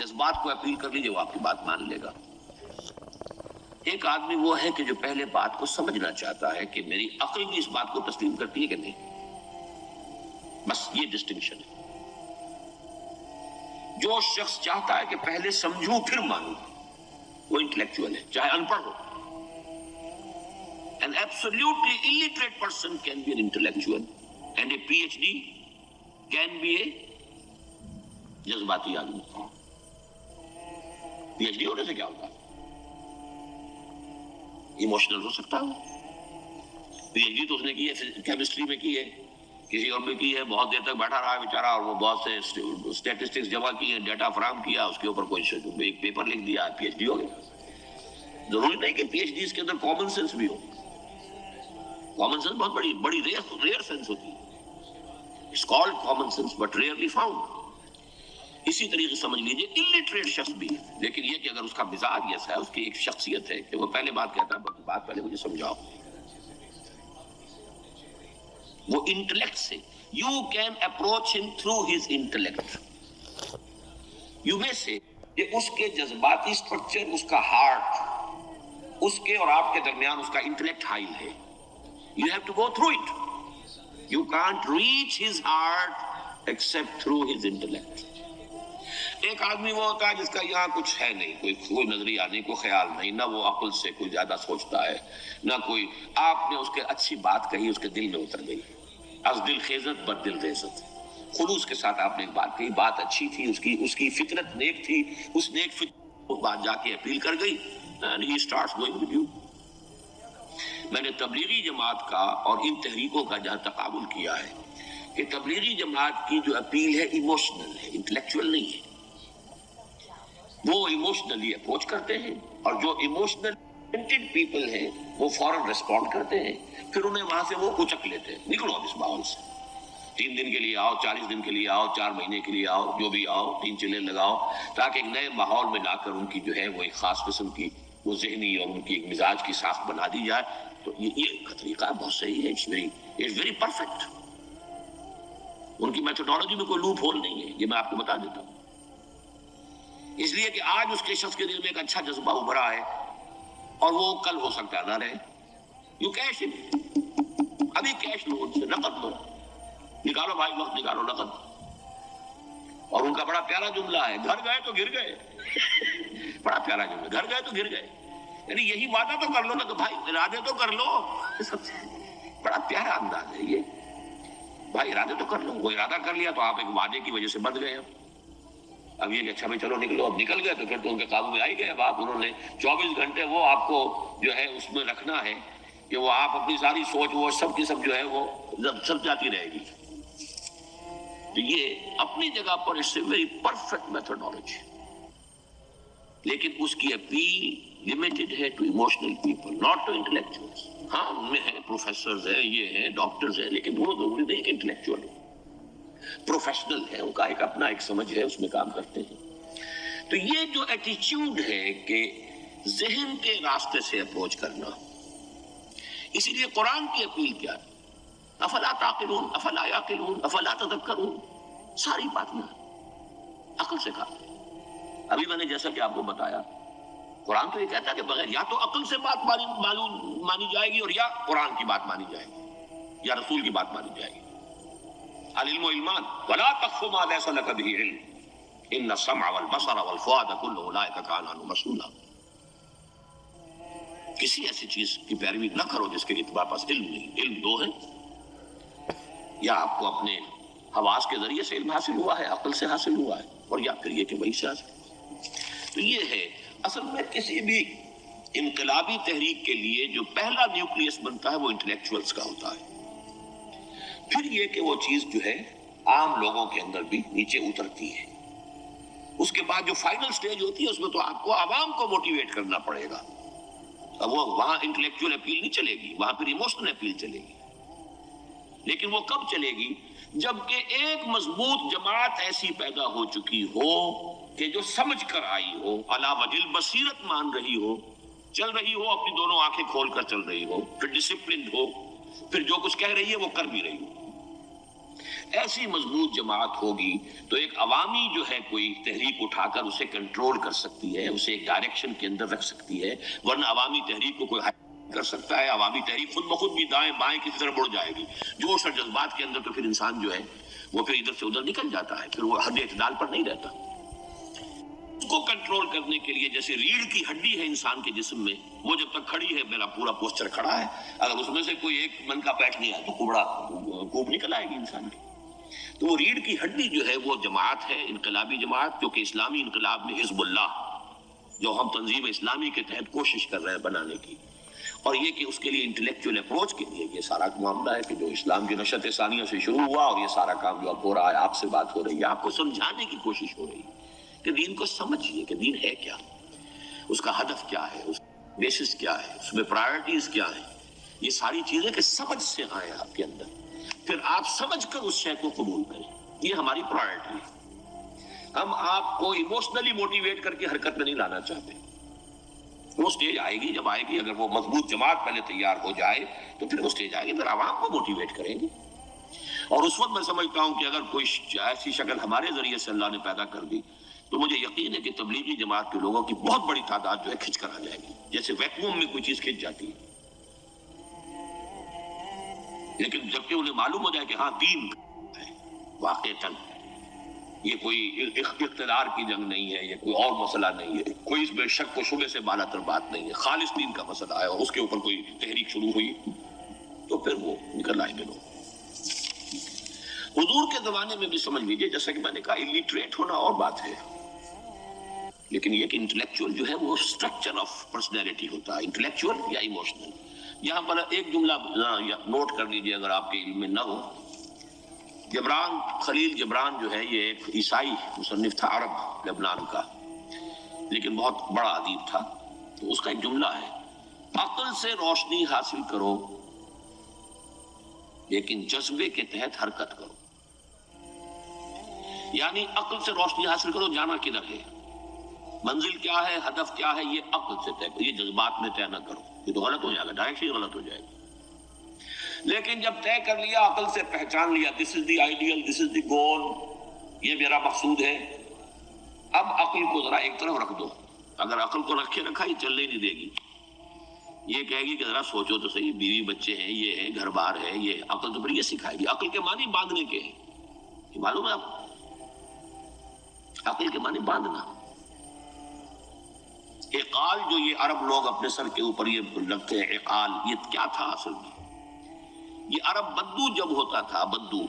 جذبات کو اپیل کر لیجیے، وہ آپ کی بات مان لے گا۔ ایک آدمی وہ ہے کہ جو پہلے بات کو سمجھنا چاہتا ہے کہ میری عقل بھی اس بات کو تسلیم کرتی ہے کہ نہیں، بس یہ ڈسٹنکشن ہے۔ جو شخص چاہتا ہے کہ پہلے سمجھوں پھر مانوں، وہ انٹلیکچوئل ہے، چاہے ان پڑھ ہو۔ An absolutely illiterate person can be an intellectual and a PhD can be a جذباتی آدمی۔ پی ایچ ڈی ہونے سے کیا ہوگا؟ ایموشنل ہو سکتا ہے۔ پی ایچ ڈی تو اس نے کی ہے کیمسٹری میں کی ہے، کسی اور میں کی ہے، بہت دیر تک بیٹھا رہا ہے بیچارہ، اور وہ بہت سے اسٹیٹسٹکس جمع کیے، ڈیٹا فراہم کیا، اس کے اوپر کوئی ایک پیپر لکھ دیا، پی ایچ ڈی ہو گیا۔ ضروری نہیں کہ پی ایچ ڈی کے اندر کامن سینس بھی ہو۔ کامن سینس بہت بڑی ریئر سینس ہوتی ہے۔ It's called common sense but rarely found۔ اسی طریقے سمجھ لیجئے illiterate شخص بھی ہے، لیکن یہ کہ اگر اس کا مزاج ایسا ہے، اس کی ایک شخصیت ہے کہ وہ پہلے بات کہتا ہے، بات پہلے مجھے سمجھاؤ، وہ انٹلیکٹ سے you can approach him through his intellect۔ you may say کہ اس کے جذباتی سٹرکچر، اس کا ہارٹ، اس کے اور آپ کے درمیان اس کا انٹلیکٹ حائل ہے۔ you have to go through it۔ you can't reach his heart except through his intellect۔ ایک آدمی وہ ہوتا ہے جس کا یہاں کچھ ہے نہیں، کوئی نظریہ نہیں، کوئی خیال نہیں، نہ وہ عقل سے کوئی زیادہ سوچتا ہے، نہ کوئی، آپ نے اس کے اچھی بات کہی، اس کے دل میں اتر گئی، از دل خیزت بر دل ریزت۔ خلوص کے ساتھ آپ نے ایک بات کہی، بات اچھی تھی، اس کی فطرت نیک تھی، اس نیک فطرت کو بات جا کے اپیل کر گئی، and he starts going with you۔ میں نے تبلیغی جماعت کا اور ان تحریکوں کا جہاں تقابل کیا ہے کہ تبلیغی جماعت کی جو اپیل ہے ایموشنل ہے، انٹلیکچوئل نہیں ہے۔ وہ ایموشنلی اپروچ کرتے ہیں، اور جو ایموشنل پیپل ہیں وہ فوراً ریسپونڈ کرتے ہیں، پھر انہیں وہاں سے وہ اچک لیتے ہیں، نکلو اب اس ماحول سے، 3 دن کے لیے آؤ، 40 دن کے لیے آؤ، 4 مہینے کے لیے آؤ، جو بھی آؤ، 3 چلے لگاؤ، تاکہ ایک نئے ماحول میں لا کر ان کی جو ہے وہ ایک خاص قسم کی وہ ذہنی اور ان کی ایک مزاج کی ساخت بنا دی جائے۔ تو یہ طریقہ بہت صحیح ہے، اٹس ویری پرفیکٹ۔ ان کی میتھڈالوجی میں کوئی لوپ ہول نہیں ہے، یہ میں آپ کو بتا دیتا ہوں۔ اس لیے کہ آج اس کے شخص کے دل میں ایک اچھا جذبہ ابھرا ہے، اور وہ کل ہو سکتا ہے نہ رہے۔ یو کیش ابھی کیش لو، ان سے نقد لو، نکالو بھائی، وقت نکالو نقد۔ اور ان کا بڑا پیارا جملہ ہے، گھر گئے تو گر گئے۔ بڑا پیارا جملہ، گھر گئے تو گر گئے، یعنی یہی وعدہ تو کر لو نا، تو بھائی ارادے تو کر لو۔ سب سے بڑا پیارا انداز ہے یہ، بھائی ارادے تو کر لو۔ وہ ارادہ کر لیا تو آپ ایک وعدے کی وجہ سے بندھ گئے۔ اب یہ کہ اچھا بھائی چلو نکلو، اب نکل گئے تو پھر تو ان کے قابو میں آئی گئے۔ اب آپ، انہوں نے 24 گھنٹے وہ آپ کو جو ہے اس میں رکھنا ہے کہ وہ آپ اپنی ساری سوچ وہ سب کی سب جو ہے وہ سب جاتی رہے گی۔ تو یہ اپنی جگہ پر اس سے ویری پرفیکٹ میتھڈالوجی، لیکن اس کی اپیل لمیٹڈ ہے to emotional people, not to intellectuals. ہاں ان میں ہیں پروفیسرز ہیں، یہ ہیں ڈاکٹرز ہیں، لیکن وہ ضروری نہیں کہ انٹلیکچوئل ہو، پروفیشنل ہے، ان کا ایک اپنا ایک سمجھ ہے، اس میں کام کرتے ہیں۔ تو یہ جو ایٹیچیوڈ ہے کہ ذہن کے راستے سے اپروچ کرنا، اسی لیے قرآن کی اپیل کیا ہے، افلا تعقلون، افلا یعقلون، افلا تذکرون، ساری بات میں عقل سے کہا۔ ابھی میں نے جیسا کہ آپ کو بتایا، قرآن تو یہ کہتا ہے کہ بغیر یا تو عقل سے بات مانی جائے گی، اور یا قرآن کی بات مانی جائے گی، یا رسول کی بات مانی جائے گی۔ العلم علمان ولا تقف ما ليس لك به علم ان السمع والبصر والفؤاد كل اولئك كان عنه مسؤولا۔ کسی ایسی چیز کی پیروی نہ کرو جس کے لیے تمہارے پاس علم نہیں۔ علم دو ہے، یا آپ کو اپنے حواس کے ذریعے سے علم حاصل ہوا ہے، عقل سے حاصل ہوا ہے، اور یا پھر یہ کہ وہی سے حاصل۔ تو یہ ہے اصل میں کسی بھی انقلابی تحریک کے لیے جو پہلا نیوکلیس بنتا ہے وہ انٹلیکچوئلز کا ہوتا ہے، پھر یہ کہ وہ چیز جو ہے عام لوگوں کے اندر بھی نیچے اترتی ہے۔ اس کے بعد جو فائنل سٹیج ہوتی ہے اس میں تو آپ کو عوام کو موٹیویٹ کرنا پڑے گا۔ اب وہ وہاں انٹلیکچوئل اپیل نہیں چلے گی، وہاں پھر ایموشنل اپیل چلے گی۔ لیکن وہ کب چلے گی؟ جبکہ ایک مضبوط جماعت ایسی پیدا ہو چکی ہو کہ جو سمجھ کر آئی ہو، علی وجہ البصیرت مان رہی ہو، چل رہی ہو، اپنی دونوں آنکھیں کھول کر چل رہی ہو، پھر ڈسپلنڈ ہو، پھر جو کچھ کہہ رہی ہے وہ کر بھی رہی ہو۔ ایسی مضبوط جماعت ہوگی تو ایک عوامی جو ہے کوئی تحریک اٹھا کر اسے کنٹرول کر سکتی ہے، اسے ایک ڈائریکشن کے اندر رکھ سکتی ہے، ورنہ عوامی تحریک کو کوئی کر سکتا ہے؟ عوامی تحریک خود بخود بھی دائیں بائیں کسی طرف بڑھ جائے گی، جوش اور جذبات کے اندر، تو پھر انسان جو ہے وہ پھر ادھر سے ادھر نکل جاتا ہے، پھر وہ حد اعتدال پر نہیں رہتا۔ اس کو کنٹرول کرنے کے لیے جیسے ریڑھ کی ہڈی ہے انسان کے جسم میں، وہ جب تک کھڑی ہے میرا پورا پوسچر کھڑا ہے، اگر اس میں سے کوئی ایک من کا پیٹ نہیں ہے تو کوبڑا کوب نکل آئے گی انسان کی۔ تو وہ ریڑھ کی ہڈی جو ہے وہ جماعت ہے، انقلابی جماعت، جو کہ اسلامی انقلاب میں حزب اللہ، جو ہم تنظیم اسلامی کے تحت کوشش کر رہے ہیں بنانے کی، اور یہ کہ اس کے لیے انٹلیکچوئل اپروچ کے لیے یہ سارا معاملہ ہے کہ جو اسلام کی نشأت ثانیہ سے شروع ہوا اور یہ سارا کام جو اب ہو رہا ہے، آپ سے بات ہو رہی ہے، آپ کو سمجھانے کی کوشش ہو رہی ہے کہ دین کو سمجھیے کہ دین ہے کیا، اس کا ہدف کیا ہے، اس کا بیسس کیا ہے، اس میں پرائرٹیز کیا ہیں، یہ ساری چیزیں کہ سمجھ سے آئیں آپ کے اندر، پھر آپ سمجھ کر اس شے کو قبول کریں، یہ ہماری پرائرٹی ہے۔ ہم آپ کو ایموشنلی موٹیویٹ کر کے حرکت میں نہیں لانا چاہتے، وہ سٹیج آئے گی، جب آئے گی اگر وہ مضبوط جماعت پہلے تیار ہو جائے تو پھر وہ سٹیج آئے گی، پھر عوام کو موٹیویٹ کریں گے۔ اور اس وقت میں سمجھتا ہوں کہ اگر کوئی ایسی شکل ہمارے ذریعے سے اللہ نے پیدا کر دی تو مجھے یقین ہے کہ تبلیغی جماعت کے لوگوں کی بہت بڑی تعداد جو ہے کھنچ کر آ جائے گی، جیسے ویکیوم میں کوئی چیز کھنچ جاتی ہے۔ لیکن جبکہ انہیں معلوم ہو جائے کہ ہاں دین ہے واقعتاً، یہ کوئی اقتدار کی جنگ نہیں ہے، یہ کوئی اور مسئلہ نہیں ہے، کوئی اس میں شک و شبے سے بالا تر بات نہیں ہے، خالص دین کا مسئلہ ہے، اور اس کے اوپر کوئی تحریک شروع ہوئی تو پھر وہ نکل آئیں گے لوگ۔ حضور کے زمانے میں بھی سمجھ لیجیے، جیسا کہ میں نے کہا الٹریٹ ہونا اور بات ہے، لیکن یہ کہ انٹلیکچوئل جو ہے وہ اسٹرکچر آف پرسنالٹی ہوتا ہے، انٹلیکچوئل یا ایموشنل۔ یہاں پر ایک جملہ نوٹ کر لیجیے اگر آپ کے علم میں نہ ہو، جبران، خلیل جبران جو ہے یہ ایک عیسائی مصنف تھا عرب لبنان کا، لیکن بہت بڑا ادیب تھا، تو اس کا ایک جملہ ہے، عقل سے روشنی حاصل کرو لیکن جذبے کے تحت حرکت کرو۔ یعنی عقل سے روشنی حاصل کرو، جانا کدھر ہے، منزل کیا ہے، ہدف کیا ہے، یہ عقل سے طے کرو، یہ جذبات میں طے نہ کرو، یہ تو غلط ہو جائے گا، ڈائریکشن غلط ہو جائے گی۔ لیکن جب طے کر لیا، عقل سے پہچان لیا، دس از دی آئیڈیل، دس از دی گول، یہ میرا مقصود ہے، اب عقل کو ذرا ایک طرف رکھ دو۔ اگر عقل کو رکھے رکھا یہ چلنے نہیں دے گی، یہ کہے گی کہ ذرا سوچو تو صحیح، بیوی بچے ہیں، یہ ہے، گھر بار ہے، یہ عقل تو پھر یہ سکھائے گی۔ عقل کے معنی باندھنے کے ہیں، یہ معلوم ہے آپ کو؟ عقل کے معنی باندھنا۔ عقال جو یہ عرب لوگ اپنے سر کے اوپر یہ لگتے ہیں، عقال، یہ کیا تھا اصل میں؟ یہ عرب بدو جب ہوتا تھا، بدو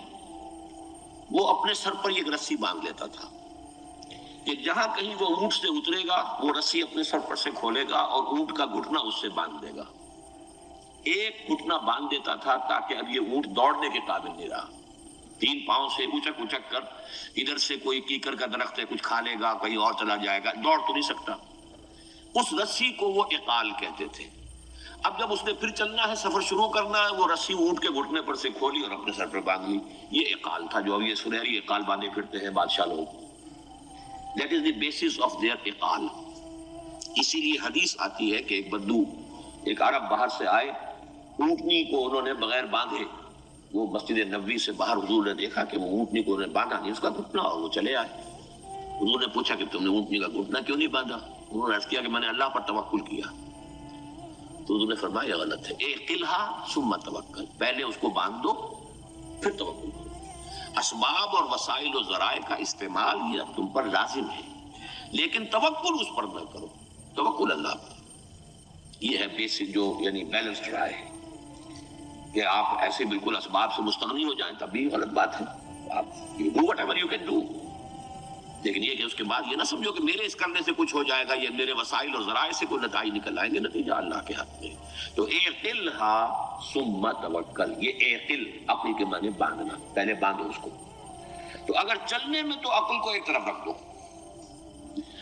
وہ اپنے سر پر ایک رسی باندھ لیتا تھا کہ جہاں کہیں وہ اونٹ سے اترے گا وہ رسی اپنے سر پر سے کھولے گا اور اونٹ کا گھٹنا اس سے باندھ دے گا۔ ایک گھٹنا باندھ دیتا تھا تاکہ اب یہ اونٹ دوڑنے کے قابل نہیں رہا، تین پاؤں سے اچک اچک کر، ادھر سے کوئی کیکر کا درخت ہے کچھ کھا لے گا، کہیں اور چلا جائے گا، دوڑ تو نہیں سکتا۔ اس رسی کو وہ عقال کہتے تھے۔ اب جب اس نے پھر چلنا ہے، سفر شروع کرنا ہے، وہ رسی اونٹ کے گھٹنے پر سے کھولی اور اپنے سر پر باندھ لی، یہ عقال تھا جو اب یہ سنہری عقال باندھے پھرتے ہیں بادشاہ لوگ۔ That is the basis of their عقال۔ اسی لیے حدیث آتی ہے کہ ایک بدو، ایک عرب باہر سے آئے، اونٹنی کو انہوں نے بغیر باندھے، وہ مسجد نبوی سے باہر حضور نے دیکھا کہ وہ اونٹنی کو انہوں نے باندھا نہیں، اس کا گھٹنا، اور وہ چلے آئے۔ حضور نے پوچھا کہ تم نے اونٹنی کا گھٹنا کیوں نہیں باندھا؟ انہوں نے عرض کیا کہ میں نے اللہ پر توکل کیا۔ تو حضور نے فرمایا یہ غلط ہے، اعقلھا ثم توکل، پہلے اس کو باندھ دو پھر توکل کرو۔ اسباب اور وسائل و ذرائع کا استعمال یہ تم پر لازم ہے، لیکن توکل اس پر نہ کرو، توکل اللہ پر۔ یہ ہے بیسک جو یعنی بیلنسڈ رائے ہے کہ آپ ایسے بالکل اسباب سے مستغنی ہو جائیں تب بھی غلط بات ہے، آپ do what ever you can do, لیکن یہ کہ اس کے بعد یہ نہ سمجھو کہ میرے اس کرنے سے کچھ ہو جائے گا، یہ میرے وسائل اور ذرائع سے کوئی نتائج نکل آئیں گے، نتیجہ اللہ کے ہاتھ میں۔ تو اعقلھا ثم توکل، یہ اعقل عقل کے معنی باندھنا، پہلے باندھو اس کو۔ تو اگر چلنے میں تو عقل کو ایک طرف رکھ دو،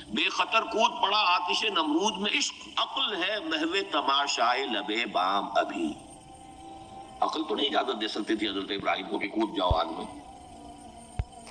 بے خطر کود پڑا آتش نمرود میں عشق، عقل ہے محو تماشائے لبے بام ابھی۔ عقل تو نہیں اجازت دے سکتی تھی حضرت ابراہیم کو کہ کود جاؤ آگ میں،